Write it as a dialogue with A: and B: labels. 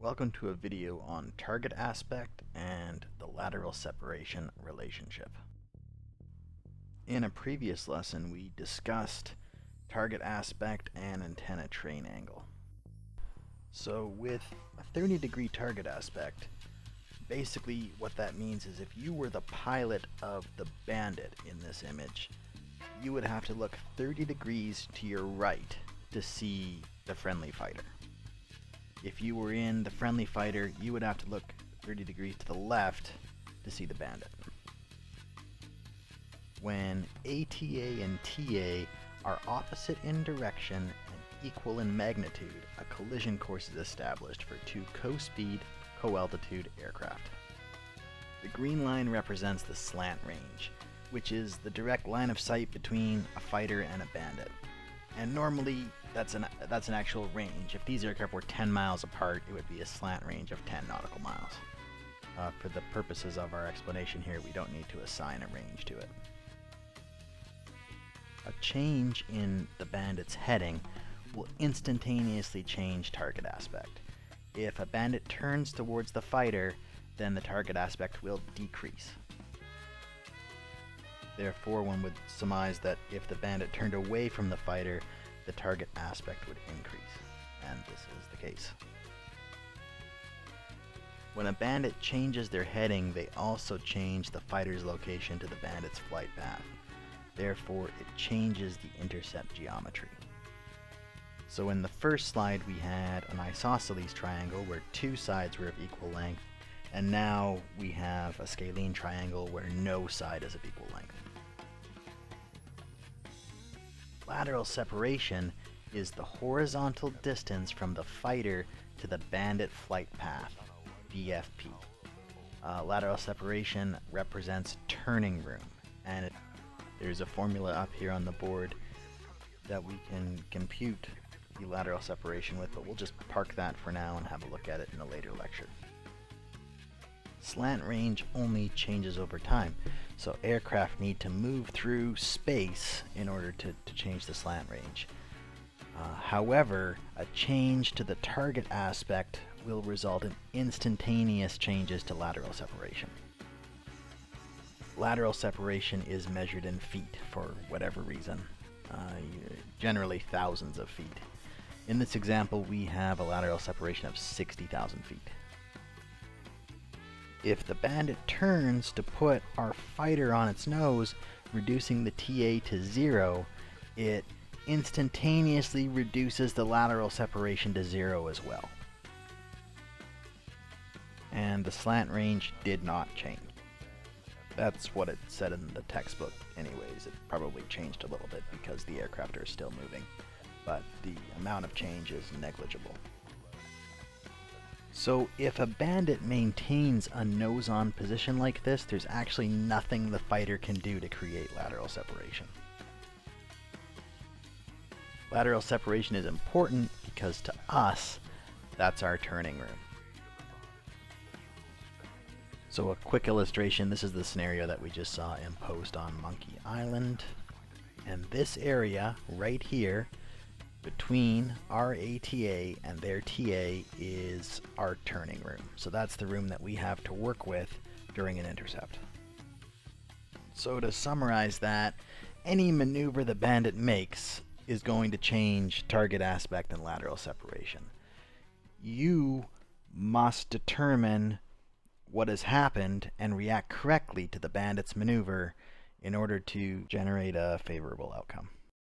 A: Welcome to a video on target aspect and the lateral separation relationship. In a previous lesson, we discussed target aspect and antenna train angle. So with a 30-degree target aspect, basically what that means is if you were the pilot of the Bandit in this image, you would have to look 30 degrees to your right to see the friendly fighter. If you were in the friendly fighter, you would have to look 30 degrees to the left to see the Bandit. When ATA and TA are opposite in direction and equal in magnitude, a collision course is established for two co-speed, co-altitude aircraft. The green line represents the slant range, which is the direct line of sight between a fighter and a Bandit. And normally that's an actual range. If these aircraft were 10 miles apart, it would be a slant range of 10 nautical miles. For the purposes of our explanation here, we don't need to assign a range to it. A change in the Bandit's heading will instantaneously change target aspect. If a Bandit turns towards the fighter, then the target aspect will decrease. Therefore, one would surmise that if the Bandit turned away from the fighter, the target aspect would increase, and this is the case. When a Bandit changes their heading, they also change the fighter's location to the Bandit's flight path. Therefore, it changes the intercept geometry. So in the first slide, we had an isosceles triangle where two sides were of equal length, and now we have a scalene triangle where no side is of equal length. Lateral separation is the horizontal distance from the fighter to the Bandit flight path, VFP. Lateral separation represents turning room, and there's a formula up here on the board that we can compute the lateral separation with, but we'll just park that for now and have a look at it in a later lecture. Slant range only changes over time, so aircraft need to move through space in order to change the slant range. However, a change to the target aspect will result in instantaneous changes to lateral separation. Lateral separation is measured in feet for whatever reason, generally thousands of feet. In this example, we have a lateral separation of 60,000 feet. If the Bandit turns to put our fighter on its nose, reducing the TA to 0, it instantaneously reduces the lateral separation to 0 as well. And the slant range did not change. That's what it said in the textbook anyways. It probably changed a little bit because the aircraft are still moving, but the amount of change is negligible. So if a Bandit maintains a nose-on position like this, there's actually nothing the fighter can do to create lateral separation. Lateral separation is important because to us, that's our turning room. So a quick illustration, this is the scenario that we just saw imposed on Monkey Island. And this area right here, between our ATA and their TA, is our turning room. So that's the room that we have to work with during an intercept. So to summarize that, any maneuver the Bandit makes is going to change target aspect and lateral separation. You must determine what has happened and react correctly to the Bandit's maneuver in order to generate a favorable outcome.